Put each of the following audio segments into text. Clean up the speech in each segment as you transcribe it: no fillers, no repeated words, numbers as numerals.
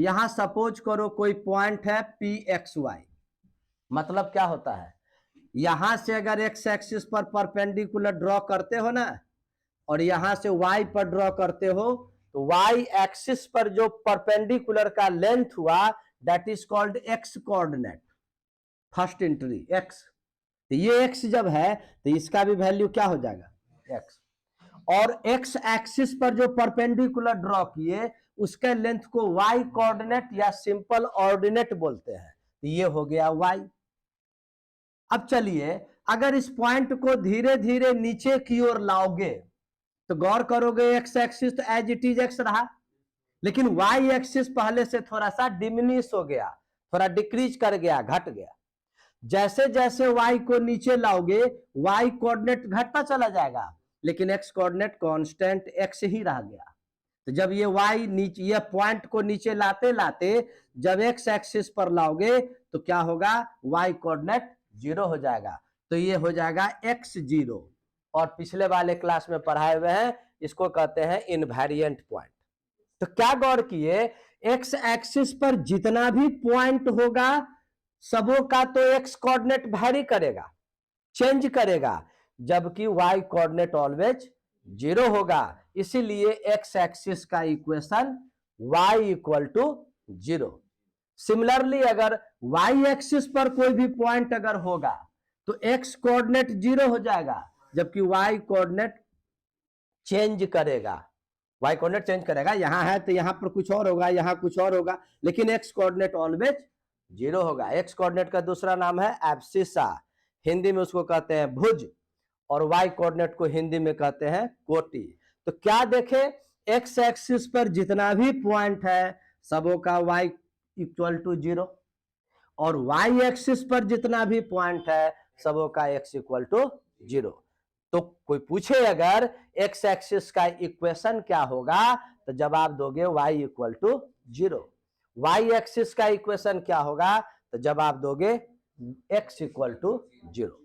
यहां सपोज करो कोई पॉइंट है पी एक्स वाई, मतलब क्या होता है, यहां से अगर एक्स एक्सिस पर परपेंडिकुलर ड्रॉ करते हो ना, और यहां से वाई पर ड्रॉ करते हो, तो वाई एक्सिस पर जो परपेंडिकुलर का लेंथ हुआ that is called x coordinate, first entry x. तो ये एक्स जब है तो इसका भी वैल्यू क्या हो जाएगा एक्स, और एक्स एक्सिस पर जो परपेंडिकुलर ड्रॉ किए उसके लेंथ को वाई कोऑर्डिनेट या सिंपल ऑर्डिनेट बोलते हैं, तो ये हो गया वाई। अब चलिए अगर इस पॉइंट को धीरे धीरे नीचे की ओर लाओगे तो गौर करोगे एक्स एक्सिस तो एज इट इज एक्स रहा, लेकिन वाई एक्सिस पहले से थोड़ा सा डिमिनिश हो गया, थोड़ा डिक्रीज कर गया, घट गया। जैसे जैसे वाई को नीचे लाओगे वाई कोऑर्डिनेट घटता चला जाएगा, लेकिन एक्स कोऑर्डिनेट कांस्टेंट एक्स ही रह गया। तो जब ये वाई नीचे, ये पॉइंट को नीचे लाते लाते जब एक्स एक्सिस पर लाओगे तो क्या होगा, वाई कोऑर्डिनेट जीरो हो जाएगा, तो ये हो जाएगा एक्स जीरो। और पिछले वाले क्लास में पढ़ाए हुए हैं, इसको कहते हैं इनवेरिएंट पॉइंट। तो क्या गौर किए, एक्स एक्सिस पर जितना भी पॉइंट होगा सबों का तो एक्स कोऑर्डिनेट वैरी करेगा, चेंज करेगा, जबकि वाई कोऑर्डिनेट ऑलवेज जीरो होगा। इसीलिए एक्स एक्सिस का equation y equal to zero. Similarly अगर वाई एक्सिस पर कोई भी पॉइंट अगर होगा तो एक्स कोऑर्डिनेट जीरो हो जाएगा, जबकि वाई कोऑर्डिनेट चेंज करेगा, वाई कोऑर्डिनेट चेंज करेगा, यहां है तो यहां पर कुछ और होगा, यहां कुछ और होगा, लेकिन एक्स कोऑर्डिनेट ऑलवेज जीरो होगा। एक्स कोऑर्डिनेट का दूसरा नाम है एब्सिसा, हिंदी में उसको कहते हैं भुज, और वाई कोऑर्डिनेट को हिंदी में कहते हैं कोटि। तो क्या देखे, एक्स एक्सिस पर जितना भी पॉइंट है सबों का वाई इक्वल टू जीरो, और वाई एक्सिस पर जितना भी पॉइंट है सबों का एक्स इक्वल टू जीरो। तो कोई पूछे अगर एक्स एक्सिस का इक्वेशन क्या होगा, तो जवाब दोगे y equal to zero. Y axis का इक्वेशन क्या होगा, तो जवाब दोगे x equal to zero.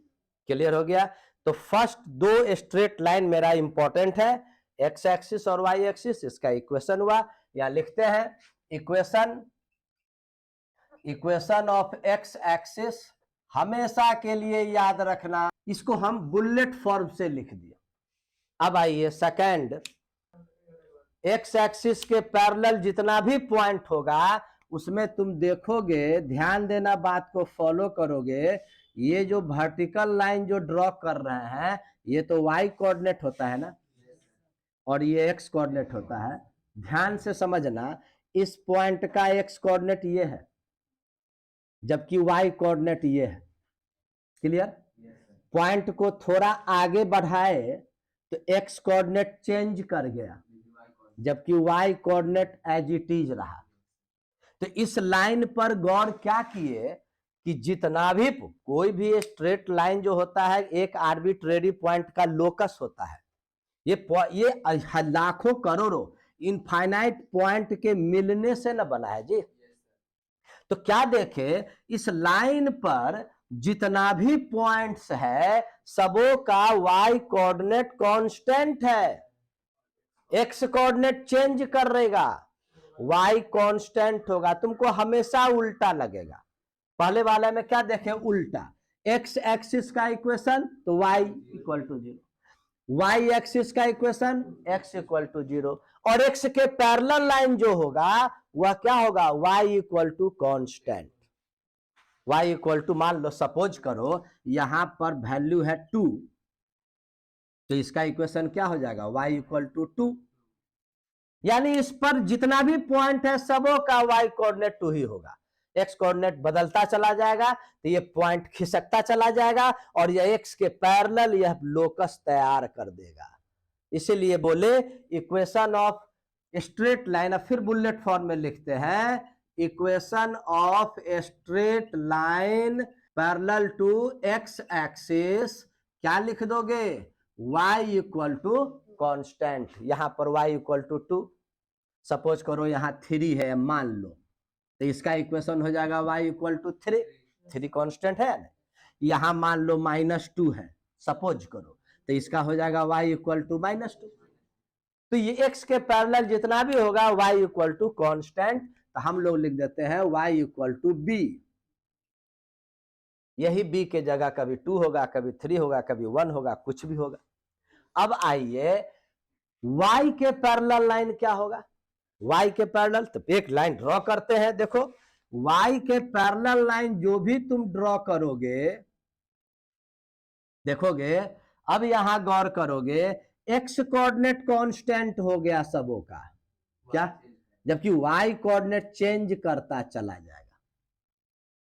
Clear हो गया। तो फर्स्ट दो स्ट्रेट लाइन मेरा इंपॉर्टेंट है, एक्स एक्सिस और वाई एक्सिस, इसका इक्वेशन हुआ। यहां लिखते हैं इक्वेशन ऑफ एक्स एक्सिस, हमेशा के लिए याद रखना, इसको हम बुलेट फॉर्म से लिख दिया। अब आइए सेकंड, एक्स एक्सिस के पैरेलल जितना भी पॉइंट होगा उसमें तुम देखोगे, ध्यान देना, बात को फॉलो करोगे, ये जो वर्टिकल लाइन जो ड्रॉ कर रहे हैं ये तो वाई कोऑर्डिनेट होता है ना, और ये एक्स कोऑर्डिनेट होता है। ध्यान से समझना, इस पॉइंट का एक्स कोऑर्डिनेट ये है, जबकि वाई कोऑर्डिनेट ये है। क्लियर। पॉइंट को थोड़ा आगे बढ़ाए तो एक्स कोऑर्डिनेट चेंज कर गया, जबकि y coordinate as it is रहा। तो इस लाइन पर गौर क्या किए कि जितना भी कोई भी स्ट्रेट लाइन जो होता है एक आर्बिट्रेरी पॉइंट का लोकस होता है, ये लाखों करोड़ों इनफाइनाइट पॉइंट के मिलने से न बना है जी। तो क्या देखे, इस लाइन पर जितना भी पॉइंट्स है सबों का वाई कोऑर्डिनेट कांस्टेंट है, एक्स कोऑर्डिनेट चेंज कर रहेगा, वाई कांस्टेंट होगा। तुमको हमेशा उल्टा लगेगा, पहले वाले में क्या देखे उल्टा, एक्स एक्सिस का इक्वेशन तो y equal to zero, y axis का equation x equal to zero, और एक्स के पैरेलल लाइन जो होगा वह क्या होगा, y equal to constant. Y equal to, मान लो सपोज करो यहां पर वैल्यू है 2, तो इसका इक्वेशन क्या हो जाएगा, वाई इक्वल टू 2, यानी इस पर जितना भी पॉइंट है सबों का वाई कोऑर्डिनेट 2 ही होगा। एक्स कोऑर्डिनेट बदलता चला जाएगा तो ये पॉइंट खिसकता चला जाएगा, और यह एक्स के पैरेलल यह लोकस तैयार कर देगा। इसीलिए बोले इक्वेशन ऑफ स्ट्रेट लाइन, अब फिर बुलेट फॉर्म में लिखते हैं, equation of straight line parallel to x axis, क्या लिख दोगे, y इक्वल टू कॉन्स्टेंट, यहां पर y इक्वल टू 2, सपोज करो यहां 3 है मान लो, तो इसका इक्वेशन हो जाएगा y इक्वल टू 3, 3 कॉन्स्टेंट है ना, यहां मान लो -2 है सपोज करो, तो इसका हो जाएगा y इक्वल टू -2। तो ये x के पैरेलल जितना भी होगा y इक्वल टू कॉन्स्टेंट, तो हम लोग लिख देते हैं y इक्वल टू बी। यही b के जगह कभी 2 होगा, कभी 3 होगा, कभी 1 होगा, कुछ भी होगा। अब आइए y के पैरेलल लाइन क्या होगा, y के पैरेलल, तो एक लाइन ड्रॉ करते हैं। देखो y के पैरेलल लाइन जो भी तुम ड्रॉ करोगे, देखोगे, अब यहां गौर करोगे, x कोऑर्डिनेट कांस्टेंट हो गया सबों का, क्या, जबकि y कोऑर्डिनेट चेंज करता चला जाएगा।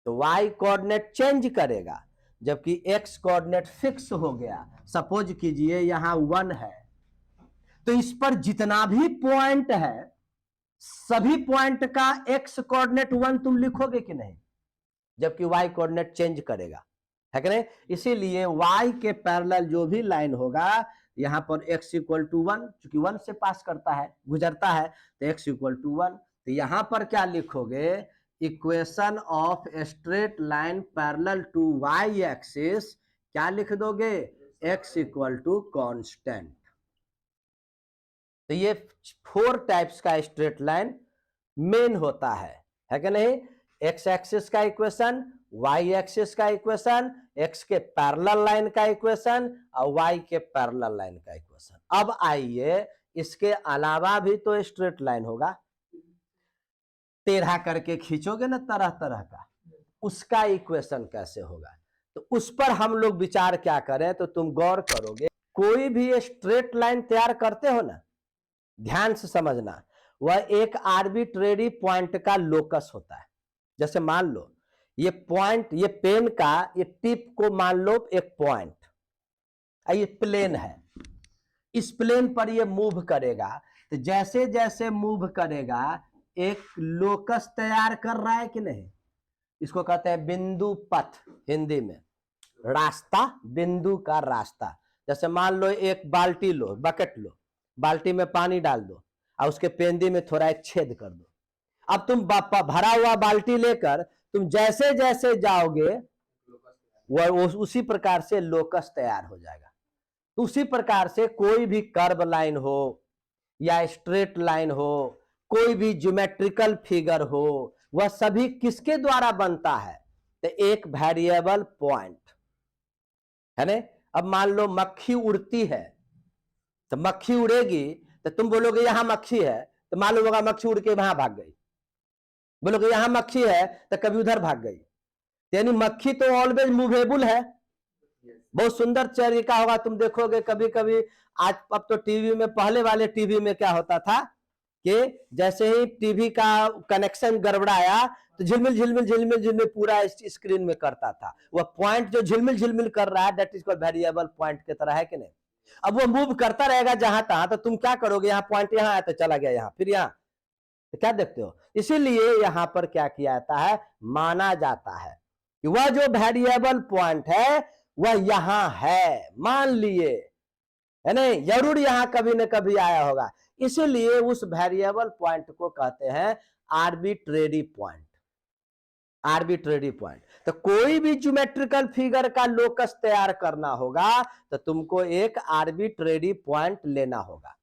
तो y कोऑर्डिनेट चेंज करेगा, जबकि x कोऑर्डिनेट फिक्स हो गया। सपोज कीजिए यहां 1 है, तो इस पर जितना भी पॉइंट है सभी पॉइंट का x कोऑर्डिनेट 1 तुम लिखोगे कि नहीं, जबकि y कोऑर्डिनेट चेंज करेगा, है कि नहीं। इसीलिए y के पैरेलल जो भी लाइन होगा, यहां पर x इक्वल टू 1, चूंकि 1 से पास करता है, गुजरता है, तो x इक्वल टू 1। तो यहां पर क्या लिखोगे, equation of straight line parallel to y axis, क्या लिख दोगे, x इक्वल टू कांस्टेंट। तो ये 4 टाइप्स का स्ट्रेट लाइन मेन होता है कि नहीं। x एक्सिस का इक्वेशन, y एक्सिस का इक्वेशन, x के पैरेलल लाइन का इक्वेशन और y के पैरेलल लाइन का इक्वेशन। अब आइए इसके अलावा भी तो स्ट्रेट लाइन होगा, टेढ़ा करके खींचोगे ना तरह तरह का, उसका इक्वेशन कैसे होगा। तो उस पर हम लोग विचार क्या करें, तो तुम गौर करोगे, कोई भी स्ट्रेट लाइन तैयार करते हो ना, ध्यान से समझना, वह एक आर्बिट्रेरी पॉइंट का लोकस होता है। जैसे मान लो ये पॉइंट, ये पेन का ये टिप को मान लो एक पॉइंट, ये प्लेन है, इस प्लेन पर ये मूव करेगा, तो जैसे जैसे मूव करेगा एक लोकस तैयार कर रहा है कि नहीं। इसको कहते हैं बिंदु पथ, हिंदी में रास्ता, बिंदु का रास्ता। जैसे मान लो एक बाल्टी लो, बकेट लो, बाल्टी में पानी डाल दो और उसके पेंदी में थोड़ा एक छेद कर दो। अब तुम भरा हुआ बाल्टी लेकर तुम जैसे जैसे जाओगे वह उसी प्रकार से लोकस तैयार हो जाएगा। तो उसी प्रकार से कोई भी कर्व लाइन हो या स्ट्रेट लाइन हो, कोई भी ज्योमेट्रिकल फिगर हो, वह सभी किसके द्वारा बनता है, तो एक वेरिएबल पॉइंट है ना। अब मान लो मक्खी उड़ती है, तो मक्खी उड़ेगी तो तुम बोलोगे यहां मक्खी है, तो मालूम होगा मक्खी उड़ के वहां भाग गई। बोलोगे यहां मक्खी है तो कभी उधर भाग गई, यानी मक्खी तो ऑलवेज मूवेबल है। बहुत सुंदर तरीका होगा, तुम देखोगे कभी कभी, आज अब तो टीवी में, पहले वाले टीवी में क्या होता था कि जैसे ही टीवी का कनेक्शन गड़बड़ाया तो झिलमिल झिलमिल झिलमिल झिलमिल पूरा स्क्रीन में करता था। वह पॉइंट जो झिलमिल झिलमिल कर रहा है, that is called variable point की तरह, है कि नहीं। अब वो मूव करता रहेगा जहां तहां, तो तुम क्या करोगे, यहाँ पॉइंट यहाँ है तो चला गया यहाँ, फिर यहाँ, तो क्या देखते हो। इसीलिए यहां पर क्या किया जाता है, माना जाता है कि वह जो वेरिएबल पॉइंट है वह यहां है, मान लिए, है नहीं, जरूर यहां कभी न कभी आया होगा। इसीलिए उस वेरिएबल पॉइंट को कहते हैं आर्बिट्रेरी पॉइंट। आर्बिट्रेरी पॉइंट, तो कोई भी ज्योमेट्रिकल फिगर का लोकस तैयार करना होगा तो तुमको एक आर्बिट्रेरी पॉइंट लेना होगा।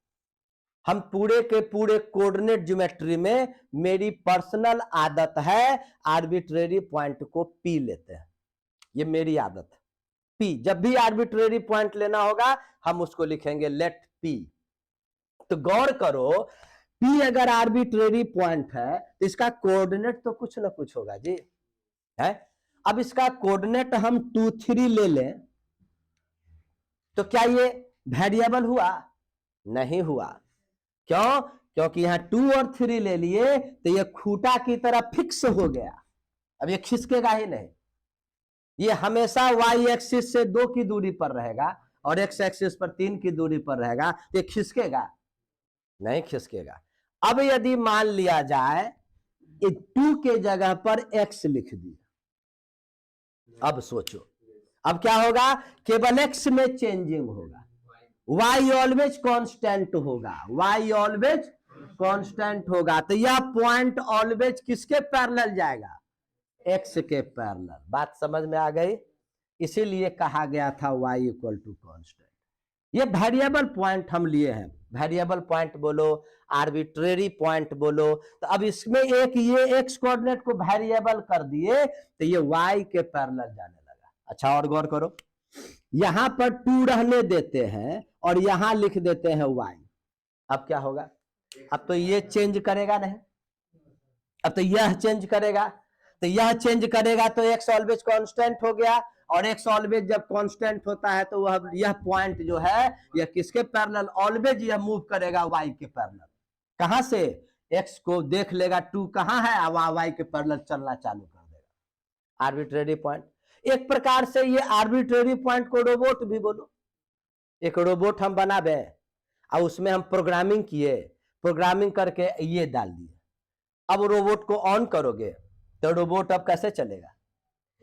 हम पूरे के पूरे कोऑर्डिनेट ज्योमेट्री में मेरी पर्सनल आदत है आर्बिट्रेरी पॉइंट को पी लेते हैं, ये मेरी आदत है। पी, जब भी आर्बिट्रेरी पॉइंट लेना होगा हम उसको लिखेंगे लेट पी। तो गौर करो, पी अगर आर्बिट्रेरी पॉइंट है तो इसका कोऑर्डिनेट तो कुछ ना कुछ होगा जी, है। अब इसका कोऑर्डिनेट हम 2, 3 ले लें तो क्या ये वेरिएबल हुआ, नहीं हुआ। क्यों, क्योंकि यहां 2 और 3 ले लिए तो ये खूंटा की तरह फिक्स हो गया, अब ये खिसकेगा ही नहीं। ये हमेशा y एक्सिस से 2 की दूरी पर रहेगा और x एक्सिस पर 3 की दूरी पर रहेगा, तो ये खिसकेगा नहीं, खिसकेगा। अब यदि मान लिया जाए 2 के जगह पर x लिख दिया, अब सोचो अब क्या होगा, केवल x में चेंजिंग होगा, y ऑलवेज कांस्टेंट होगा, y ऑलवेज कांस्टेंट होगा। तो यह पॉइंट ऑलवेज किसके पैरेलल जाएगा, x के पैरेलल। बात समझ में आ गई। इसीलिए कहा गया था y इक्वल टू कांस्टेंट। ये वेरिएबल पॉइंट हम लिए हैं, वेरिएबल पॉइंट बोलो, आर्बिट्रेरी पॉइंट बोलो। तो अब इसमें एक ये एक्स कोऑर्डिनेट को वेरिएबल कर दिए तो ये वाई के पैरेलल जाने लगा। अच्छा और गौर करो, यहां पर 2 रहने देते हैं और यहां लिख देते हैं वाई। अब क्या होगा, अब तो ये चेंज करेगा नहीं, अब तो यह चेंज करेगा, तो यह चेंज करेगा तो एक्स ऑलवेज कांस्टेंट हो गया, और एक्स ऑलवेज जब कांस्टेंट होता है तो वह यह पॉइंट जो है यह किसके पैरेलल, ऑलवेज यह मूव करेगा वाई के पैरेलल। कहां से, एक्स को देख लेगा 2 कहां है, वाई के पैरेलल चलना चालू कर देगा। आर्बिट्रेरी पॉइंट, एक प्रकार से ये आर्बिट्रेरी पॉइंट को रोबोट भी बोलो। एक रोबोट हम बनावे और उसमें हम प्रोग्रामिंग किए, प्रोग्रामिंग करके ये डाल दिए। अब रोबोट को ऑन करोगे तो रोबोट अब कैसे चलेगा,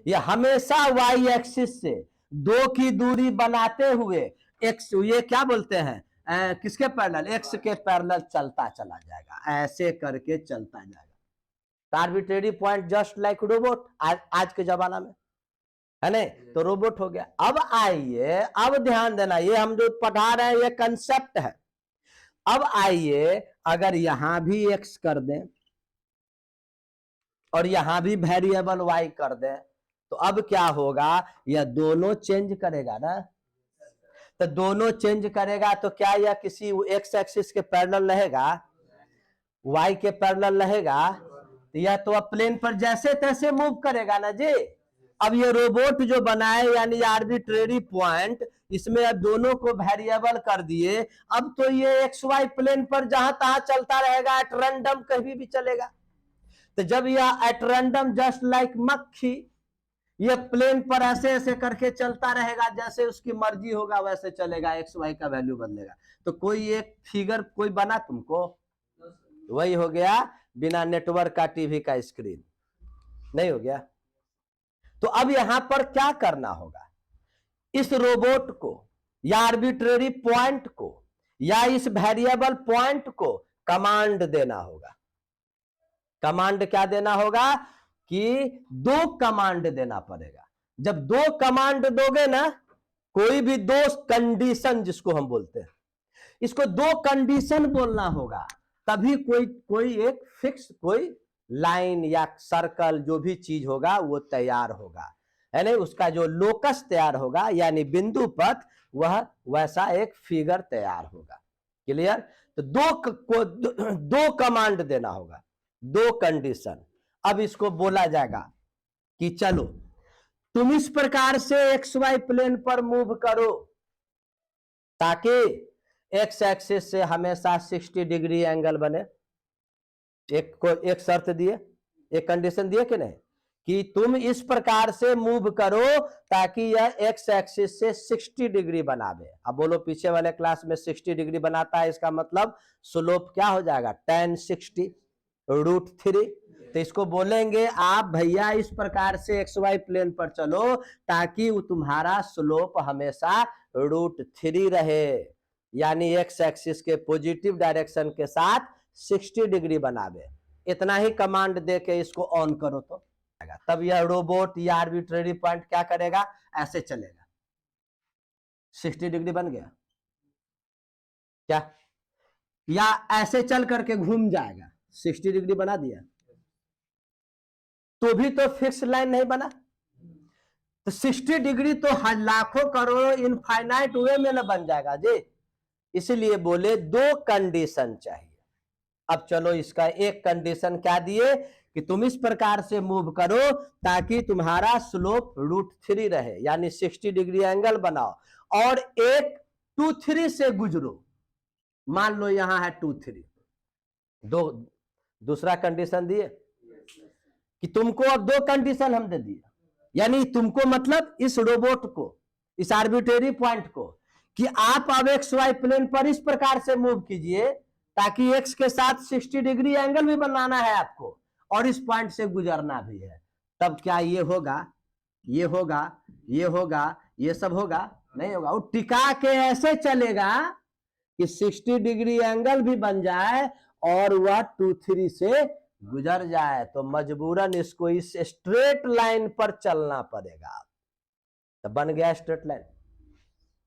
ये हमेशा वाई एक्सिस से 2 की दूरी बनाते हुए एक्स, ये क्या बोलते हैं किसके पैरेलल, एक्स के पैरेलल चलता चला जाएगा, ऐसे करके चलता जाएगा। Arbitrary point just like robot, आज के जमाना में है नहीं, तो रोबोट हो गया। अब आइए, अब ध्यान देना, ये हम जो पढ़ा रहे हैं ये कंसेप्ट है। अब आइए, अगर यहां भी एक्स कर दें और यहां भी वेरिएबल वाई कर दें तो अब क्या होगा, यह दोनों चेंज करेगा ना। तो दोनों चेंज करेगा तो क्या यह किसी एक्स एक्सिस के पैरेलल रहेगा, वाई के पैरेलल रहेगा, तो यह तो अब प्लेन पर जैसे तैसे मूव करेगा ना जी। अब ये रोबोट जो बनाए यानी आर्बिट्रेरी पॉइंट, इसमें अब दोनों को वेरिएबल कर दिए, अब तो ये एक्स वाई प्लेन पर जहां तहां चलता रहेगा, एट रैंडम कहीं भी चलेगा। तो जब यह एट रैंडम जस्ट लाइक मक्खी, ये प्लेन पर ऐसे ऐसे करके चलता रहेगा, जैसे उसकी मर्जी होगा वैसे चलेगा, एक्स वाई का वैल्यू बदलेगा। तो कोई एक फिगर कोई बना तुमको, वही हो गया बिना नेटवर्क का टीवी का स्क्रीन, नहीं हो गया। तो अब यहां पर क्या करना होगा, इस रोबोट को या आर्बिट्रेरी पॉइंट को या इस वेरिएबल पॉइंट को कमांड देना होगा। कमांड क्या देना होगा कि 2 कमांड देना पड़ेगा। जब 2 कमांड दोगे ना, कोई भी 2 कंडीशन जिसको हम बोलते हैं, इसको 2 कंडीशन बोलना होगा, तभी कोई एक फिक्स कोई लाइन या सर्कल जो भी चीज होगा वो तैयार होगा, है नहीं, उसका जो लोकस तैयार होगा यानी बिंदु पथ, वह वैसा एक फिगर तैयार होगा। क्लियर। तो 2 कमांड देना होगा, 2 कंडीशन। अब इसको बोला जाएगा कि चलो तुम इस प्रकार से एक्स वाई प्लेन पर मूव करो ताकि एक्स एक्सिस से हमेशा 60 डिग्री एंगल बने। एक शर्त दिए, एक कंडीशन दिए कि नहीं, कि तुम इस प्रकार से मूव करो ताकि यह एक्स एक्सिस से 60 डिग्री बनावे। अब बोलो पीछे वाले क्लास में 60 डिग्री बनाता है, इसका मतलब स्लोप क्या हो जाएगा, tan 60 √3। तो इसको बोलेंगे आप भैया इस प्रकार से एक्स वाई प्लेन पर चलो ताकि तुम्हारा स्लोप हमेशा √3 रहे, यानी एक्स एक्सिस के पॉजिटिव डायरेक्शन के साथ 60 डिग्री बनावे। इतना ही कमांड दे के इसको ऑन करो तो तब यह रोबोट या आर्बिट्रेरी पॉइंट क्या करेगा, ऐसे चलेगा, 60 डिग्री बन गया क्या, या ऐसे चल करके घूम जाएगा, 60 डिग्री बना दिया, तो भी तो फिक्स लाइन नहीं बना। तो 60 डिग्री तो लाखों करोड़ों इनफाइनाइट वे में ना बन जाएगा जी, इसलिए बोले 2 कंडीशन चाहिए। अब चलो इसका एक कंडीशन क्या दिए कि तुम इस प्रकार से मूव करो ताकि तुम्हारा स्लोप √3 रहे, यानी 60 डिग्री एंगल बनाओ और एक 2-3 से गुजरो। मान लो यहां है 2-3, दूसरा कंडीशन दिए कि तुमको अब 2 कंडीशन हम दे दिए, यानी तुमको मतलब इस रोबोट को, इस आर्बिट्रेरी पॉइंट को, कि आप अब एक्स वाई प्लेन पर इस प्रकार से मूव कीजिए ताकि एक्स के साथ 60 डिग्री एंगल भी बनाना है आपको और इस पॉइंट से गुजरना भी है। तब क्या ये होगा, ये होगा, ये होगा, ये सब होगा, नहीं होगा। वो टिका के ऐसे चलेगा कि 60 डिग्री एंगल भी बन जाए और वह 2-3 से गुजर जाए, तो मजबूरन इसको इस स्ट्रेट लाइन पर चलना पड़ेगा। तो बन गया स्ट्रेट लाइन,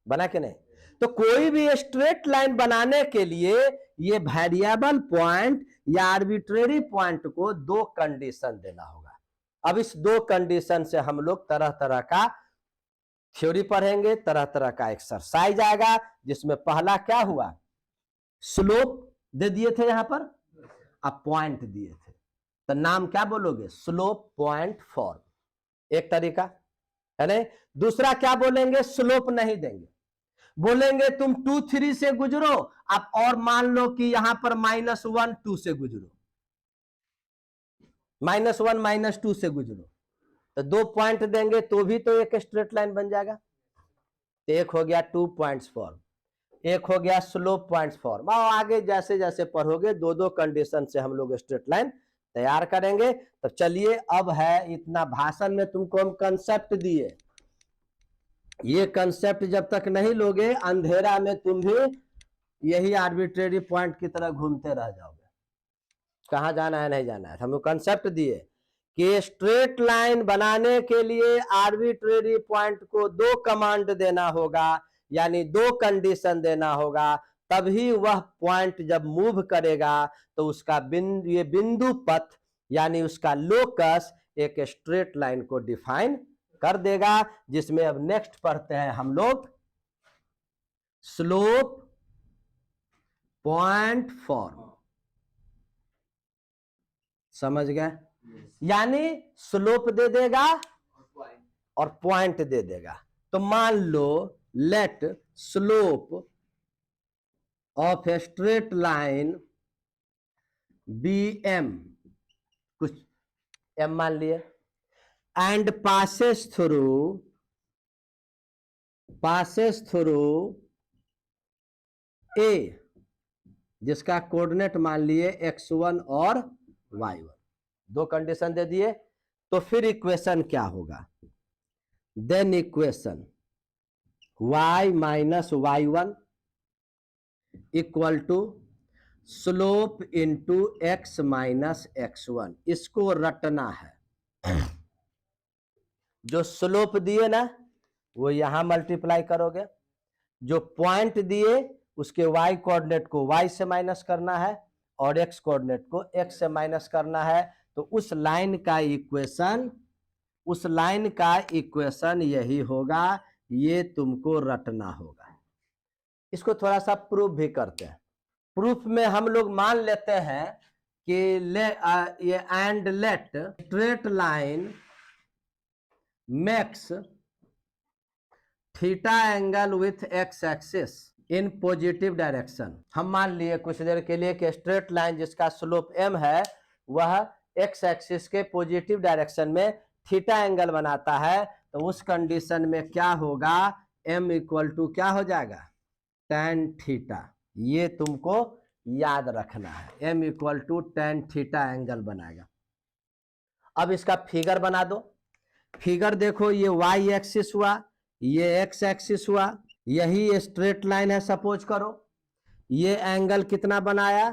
बना कि नहीं। तो कोई भी स्ट्रेट लाइन बनाने के लिए ये वेरिएबल पॉइंट या आर्बिट्रेरी पॉइंट को दो कंडीशन देना होगा। अब इस दो कंडीशन से हम लोग तरह तरह का थ्योरी पढ़ेंगे, तरह तरह का एक्सरसाइज आएगा, जिसमें पहला क्या हुआ, स्लोप दे दिए थे यहां पर, अब पॉइंट दिए थे, तो नाम क्या बोलोगे, स्लोप पॉइंट फॉर्म, एक तरीका है नहीं। दूसरा क्या बोलेंगे, स्लोप नहीं देंगे, बोलेंगे तुम 2 3 से गुजरो, आप और मान लो कि यहां पर -1 2 से गुजरो, -1 -2 से गुजरो, तो 2 पॉइंट देंगे तो भी तो एक स्ट्रेट लाइन बन जाएगा। तो एक हो गया 2 पॉइंट्स फॉर्म, एक हो गया स्लोप पॉइंट्स फॉर्म। और आगे जैसे जैसे पढ़ोगे दो दो कंडीशन से हम लोग स्ट्रेट लाइन तैयार करेंगे। तो चलिए, अब है इतना भाषण में तुमको हम कंसेप्ट दिए, ये कंसेप्ट जब तक नहीं लोगे अंधेरा में तुम भी यही आर्बिट्रेरी पॉइंट की तरह घूमते रह जाओगे, कहां जाना है नहीं जाना है। हम लोग कंसेप्ट दिए कि स्ट्रेट लाइन बनाने के लिए आर्बिट्रेरी पॉइंट को दो कमांड देना होगा, यानी दो कंडीशन देना होगा, तभी वह पॉइंट जब मूव करेगा तो उसका बिंदु, ये बिंदु पथ यानी उसका लोकस एक स्ट्रेट लाइन को डिफाइन कर देगा, जिसमें अब नेक्स्ट पढ़ते हैं हम लोग स्लोप पॉइंट फॉर्म। समझ गए, यानी स्लोप दे देगा और पॉइंट दे देगा। तो मान लो let slope of a straight line be m, कुछ एम मान लिए, एंड पासेस थ्रू ए, जिसका कोऑर्डिनेट मान लिए x1 और y1, दो कंडीशन दे दिए। तो फिर इक्वेशन क्या होगा, then equation y minus y1 equal to slope into x minus x1। इसको रटना है, जो स्लोप दिए ना वो यहां मल्टीप्लाई करोगे, जो पॉइंट दिए उसके y कोऑर्डिनेट को y से माइनस करना है और x कोऑर्डिनेट को x से माइनस करना है। तो उस लाइन का इक्वेशन यही होगा, ये तुमको रटना होगा। इसको थोड़ा सा प्रूफ भी करते हैं। प्रूफ में हम लोग मान लेते हैं कि ये and let straight line makes theta angle with x axis in positive direction. हम मान लिए कुछ देर के लिए कि स्ट्रेट लाइन जिसका स्लोप m है वह एक्स एक्सिस के पॉजिटिव डायरेक्शन में थीटा एंगल बनाता है। तो उस कंडीशन में क्या होगा, m इक्वल टू क्या हो जाएगा, tan थीटा। ये तुमको याद रखना है, m equal to tan theta angle बनाएगा। अब इसका फिगर बना दो। फिगर देखो, ये y एक्सिस हुआ, ये x एक्सिस हुआ, यही स्ट्रेट लाइन है सपोज करो। ये एंगल कितना बनाया,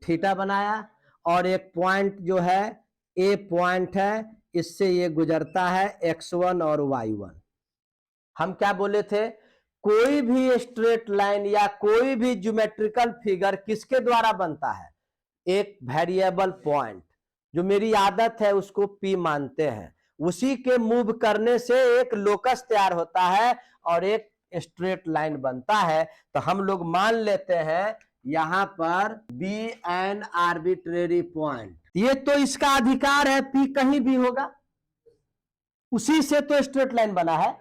थीटा बनाया, और एक पॉइंट जो है ए पॉइंट है, इससे ये गुजरता है x1 और y1। हम क्या बोले थे, कोई भी स्ट्रेट लाइन या कोई भी ज्योमेट्रिकल फिगर किसके द्वारा बनता है, एक वेरिएबल पॉइंट, जो मेरी आदत है उसको P मानते हैं, उसी के मूव करने से एक लोकस तैयार होता है और एक स्ट्रेट लाइन बनता है। तो हम लोग मान लेते हैं यहां पर बी एन आर्बिट्रेरी पॉइंट, ये तो इसका अधिकार है, P कहीं भी होगा, उसी से तो स्ट्रेट लाइन बना है।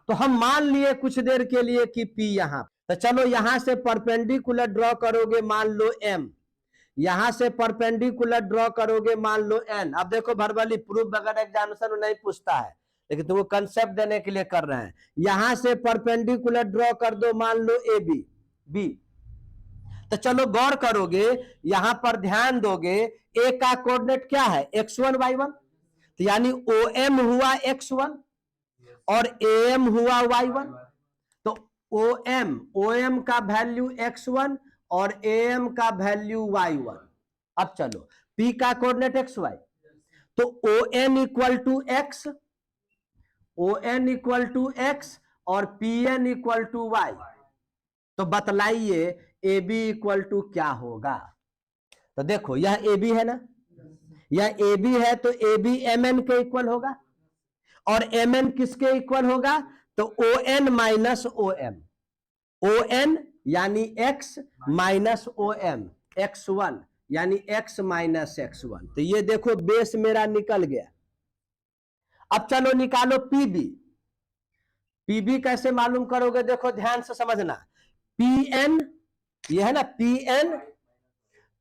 तो हम मान लिए कुछ देर के लिए कि P यहां, तो चलो यहां से परपेंडिकुलर ड्रॉ करोगे, मान लो M, यहां से परपेंडिकुलर ड्रॉ करोगे, मान लो n। अब देखो भरबली प्रूफ वगैरह एग्जामिनेशन नहीं पूछता है, लेकिन तुमको कंसेप्ट देने के लिए कर रहे हैं। यहां से परपेंडिकुलर ड्रॉ कर दो, मान लो AB B। तो चलो गौर करोगे, यहां पर ध्यान दोगे, ए का कोऑर्डिनेट क्या है, x1 y1, तो यानी OM हुआ x1 और AM हुआ y1। तो OM का वैल्यू x1 और AM का वैल्यू y1। अब चलो P का कोऑर्डिनेट xy, तो ON equal to x, ON equal to x और PN इक्वल टू y। तो बतलाइए ए बी इक्वल टू क्या होगा। तो देखो यह ए बी है ना, यह ए बी है तो ए बी एम एन के इक्वल होगा, और एम एन किसके इक्वल होगा, तो O N minus O M, O N यानी x minus O M, x one यानी एक्स माइनस एक्स वन। तो ये देखो बेस मेरा निकल गया। अब चलो निकालो पीबी। पीबी कैसे मालूम करोगे, देखो ध्यान से समझना। पी एन, ये है ना P N,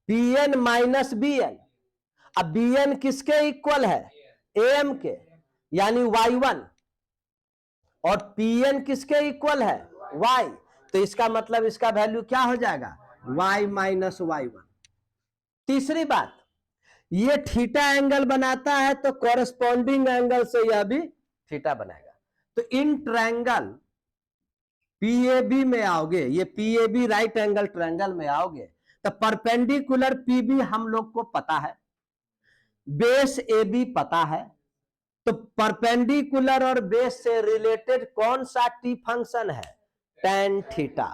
P N minus B N. अब बी एन किसके इक्वल है, ए एम के, यानी वाई वन, और पी एन किसके इक्वल है, वाई। तो इसका मतलब इसका वैल्यू क्या हो जाएगा, वाई माइनस वाई वन। तीसरी बात, ये थीटा एंगल बनाता है तो कॉरेस्पॉन्डिंग एंगल से यह भी थीटा बनाएगा। तो इन ट्रायंगल पीएबी में आओगे, ये पीएबी राइट एंगल ट्रायंगल में आओगे, तो परपेंडिकुलर पीबी हम लोग को पता है, बेस ए बी पता है, तो परपेंडिकुलर और बेस से रिलेटेड कौन सा टी फंक्शन है, tan थीटा।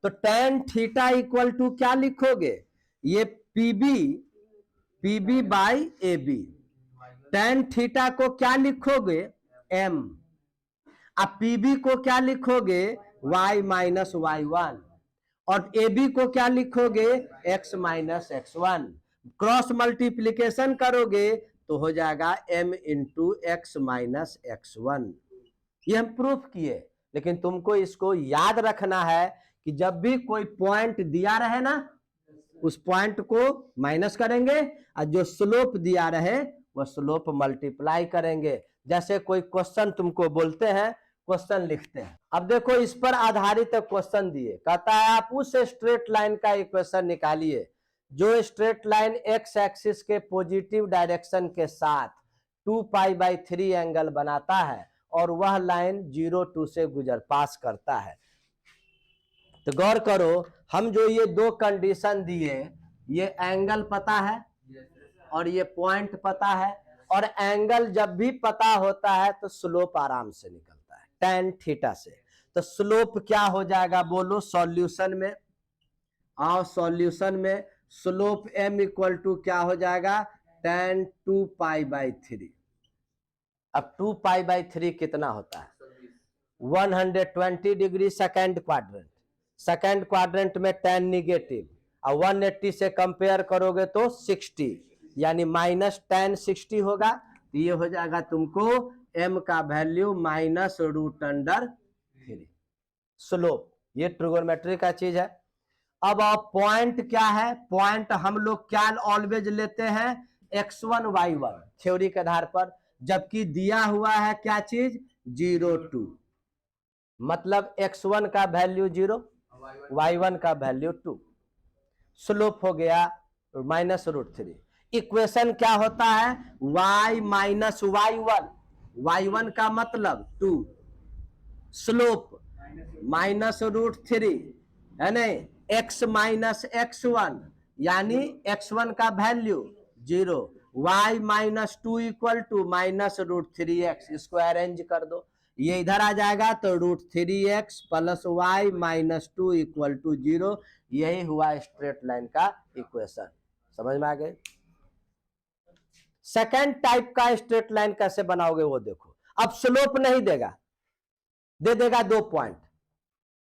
तो tan थीटा इक्वल टू क्या लिखोगे, ये PB by A B. tan theta को क्या लिखोगे, m। अब पीबी को क्या लिखोगे, y माइनस वाई वन, और ए बी को क्या लिखोगे, x minus x one. Cross multiplication करोगे तो हो जाएगा m into x minus x one. ये हम प्रूफ किए, लेकिन तुमको इसको याद रखना है कि जब भी कोई पॉइंट दिया रहे ना, उस पॉइंट को माइनस करेंगे, और जो स्लोप दिया रहे वह स्लोप मल्टीप्लाई करेंगे। जैसे कोई क्वेश्चन तुमको बोलते हैं, क्वेश्चन लिखते हैं, अब देखो इस पर आधारित क्वेश्चन दिए, कहता है आप उस स्ट्रेट लाइन का इक्वेशन निकालिए जो स्ट्रेट लाइन एक्स एक्सिस के पॉजिटिव डायरेक्शन के साथ 2π/3 एंगल बनाता है और वह लाइन 0 से गुजर पास करता है। तो गौर करो, हम जो ये दो कंडीशन दिए, ये एंगल पता है और ये पॉइंट पता है, और एंगल जब भी पता होता है तो स्लोप आराम से निकलता है tan थीटा से। तो स्लोप क्या हो जाएगा बोलो, सॉल्यूशन में आओ, सॉल्यूशन में स्लोप m इक्वल टू क्या हो जाएगा, tan 2π/3। अब 2π/3 कितना होता है, 120 degree second quadrant. Second quadrant में tan निगेटिव, और 180 से कंपेयर करोगे तो 60, यानी माइनस tan 60 होगा। तो ये हो जाएगा तुमको m का वैल्यू -√3। स्लोप ये ट्रिगोनोमेट्री का चीज है। अब पॉइंट क्या है, पॉइंट हम लोग क्या ऑलवेज लेते हैं, x1 y1 थ्योरी के आधार पर, जबकि दिया हुआ है क्या चीज, 0 2, मतलब x1 का वैल्यू 0, y1 का वैल्यू 2। स्लोप हो गया -√3। इक्वेशन क्या होता है, y माइनस y1, y1 का मतलब 2, स्लोप -√3 है नहीं, x माइनस x1 यानी x1 का value 0, y minus 2 equal to -√3x। इसको अरेंज कर दो, ये इधर आ जाएगा तो √3x plus y minus 2 equal to 0। यही हुआ स्ट्रेट लाइन का इक्वेशन। समझ में आ गए। सेकेंड टाइप का स्ट्रेट लाइन कैसे बनाओगे वो देखो। अब स्लोप नहीं देगा, दे देगा 2 पॉइंट।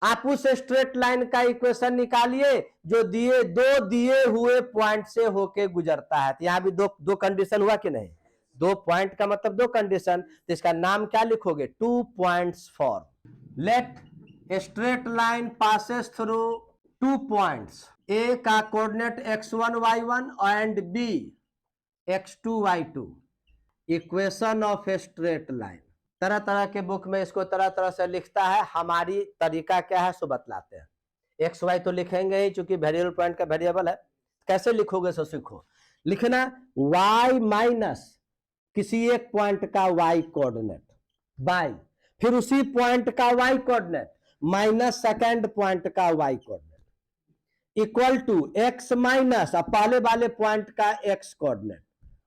आप उस स्ट्रेट लाइन का इक्वेशन निकालिए जो दो दिए हुए पॉइंट से होके गुजरता है। तो यहां भी दो कंडीशन हुआ कि नहीं, 2 पॉइंट का मतलब 2 कंडीशन। तो इसका नाम क्या लिखोगे, 2 points for let straight line passes through 2 points, A का coordinate x1 y1 and B x2 y2। Equation of straight line तरह तरह के बुक में इसको तरह तरह से लिखता है, हमारी तरीका क्या है सो बतलाते हैं। एक्स वाई तो लिखेंगे ही, चूंकि वेरिएबल पॉइंट का वेरिएबल है। कैसे लिखोगे सो सीखो। लिखना y माइनस किसी एक पॉइंट का y कोऑर्डिनेट बाय फिर उसी पॉइंट का y coordinate minus second point का y coordinate equal to x minus पहले वाले पॉइंट का x कोऑर्डिनेट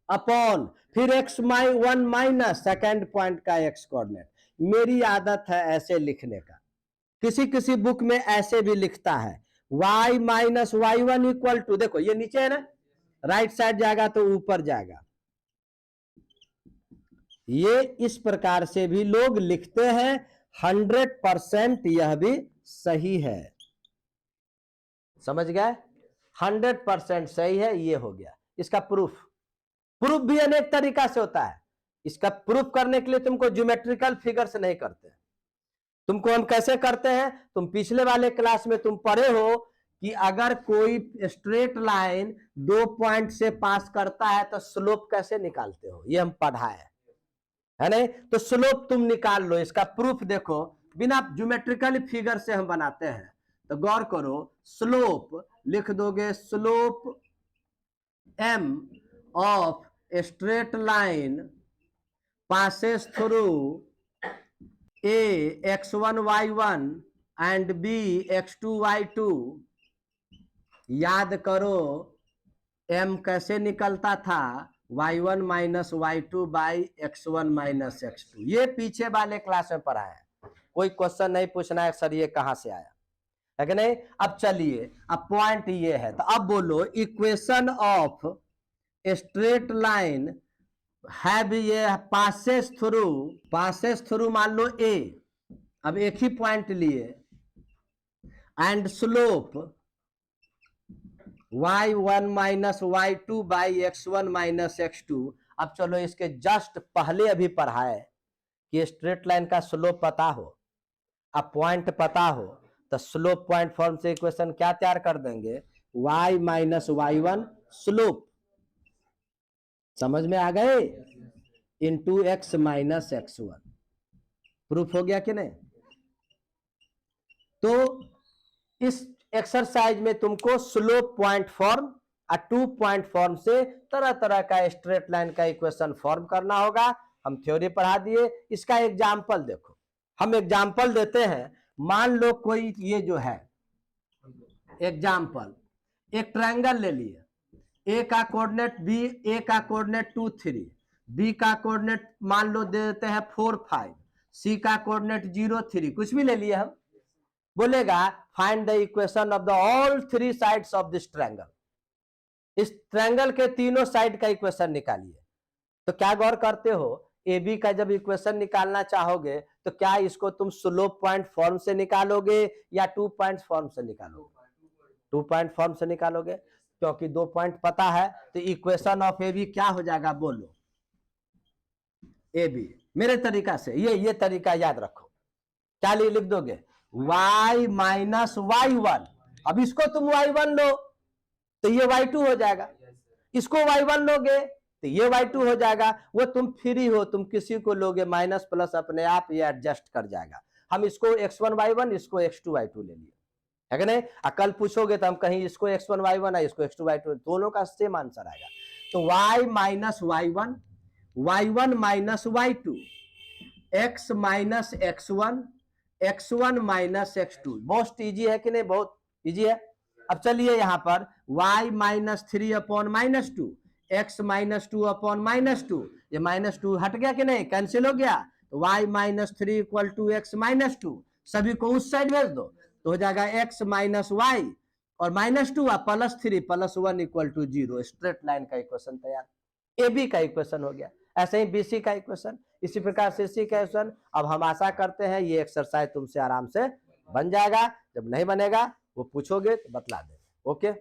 अपॉन फिर x1 माइनस सेकेंड पॉइंट का x कोऑर्डिनेट। मेरी आदत है ऐसे लिखने का, किसी किसी बुक में ऐसे भी लिखता है y minus y one equal to, देखो ये नीचे है ना, राइट साइड जाएगा तो ऊपर जाएगा। ये इस प्रकार से भी लोग लिखते हैं, 100% यह भी सही है। समझ गए? 100% सही है। ये हो गया इसका प्रूफ। प्रूफ भी अनेक तरीका से होता है। इसका प्रूफ करने के लिए तुमको ज्योमेट्रिकल फिगर से नहीं करते, तुमको हम कैसे करते हैं, तुम पिछले वाले क्लास में तुम पढ़े हो कि अगर कोई स्ट्रेट लाइन 2 पॉइंट से पास करता है तो स्लोप कैसे निकालते हो, ये हम पढ़ाए है नहीं। तो स्लोप तुम निकाल लो, इसका प्रूफ देखो, बिना ज्योमेट्रिकल फिगर से हम बनाते हैं। तो गौर करो, स्लोप लिख दोगे, slope m of straight line passes through A x1 y1 and B x2 y2। याद करो m कैसे निकलता था, y1 minus y2 by x1 minus x2। ये पीछे वाले क्लास में पढ़ा है, कोई क्वेश्चन नहीं पूछना है सर ये कहां से आया है कि नहीं। अब चलिए, अब पॉइंट ये है, तो अब बोलो इक्वेशन ऑफ स्ट्रेट लाइन है भी ये पासेस थ्रू मान लो ए, अब एक ही पॉइंट लिए, and slope y1 minus y2 by x1 minus x2। अब चलो इसके जस्ट पहले अभी पढ़ाए कि स्ट्रेट लाइन का स्लोप पता हो, अब पॉइंट पता हो, तो स्लोप पॉइंट फॉर्म से इक्वेशन क्या तैयार कर देंगे, y माइनस y1 स्लोप, समझ में आ गए, into x minus x1। Proof हो गया कि नहीं। तो इस एक्सरसाइज में तुमको स्लोप पॉइंट फॉर्म और 2 पॉइंट फॉर्म से तरह तरह का स्ट्रेट लाइन का इक्वेशन फॉर्म करना होगा। हम थ्योरी पढ़ा दिए, इसका एग्जाम्पल देखो, हम एग्जाम्पल देते हैं। मान लो कोई ये जो है एग्जाम्पल, एक ट्रायंगल ले लिए, ए का कोऑर्डिनेट बी, ए का कोऑर्डिनेट 2 3, बी का कोऑर्डिनेट मान लो दे देते हैं 4 5, सी का कोऑर्डिनेट 0 3, कुछ भी ले लिए हम। बोलेगा find the equation of the all 3 sides of this triangle. इस ट्रायंगल के तीनों साइड का इक्वेशन निकालिए। तो क्या गौर करते हो, ए बी का जब इक्वेशन निकालना चाहोगे तो क्या इसको तुम स्लोप पॉइंट फॉर्म से निकालोगे या 2 पॉइंट फॉर्म से निकालोगे? 2 पॉइंट फॉर्म से निकालोगे, क्योंकि 2 पॉइंट पता है। तो इक्वेशन ऑफ ए बी क्या हो जाएगा, बोलो ए बी। मेरे तरीका से ये तरीका याद रखो, क्या लिख दोगे, y माइनस y1। अब इसको तुम y1 लो तो ये y2 हो जाएगा, इसको y1 लोगे तो ये y2 हो जाएगा। वो तुम फ्री हो, तुम किसी को लोगे, माइनस प्लस अपने आप ये एडजस्ट कर जाएगा। हम इसको x1 y1, इसको x2 y2 ले लिए, है कि नहीं। कल पूछोगे तो हम कहीं इसको x1 y1 है, इसको x2 y2, दोनों का सेम आंसर आएगा। तो y minus y1, y1 minus y2, x minus x1, x1 minus x2। बहुत इजी है कि नहीं, बहुत इजी है। अब चलिए यहाँ पर y minus 3 upon minus 2, x minus 2 upon minus 2, ये माइनस 2 हट गया कि नहीं, कैंसिल हो गया। तो y minus 3 equal to x minus 2, सभी को उस साइड भेज दो तो हो जाएगा x माइनस y और minus 2 plus 3 plus 1 equal to 0। Straight line का इक्वेशन तैयार, ए बी का इक्वेशन हो गया। ऐसे ही बीसी का इक्वेशन, इसी प्रकार से सी का इक्वेशन। अब हम आशा करते हैं ये एक्सरसाइज तुमसे आराम से बन जाएगा। जब नहीं बनेगा वो पूछोगे तो बतला देंगे। ओके।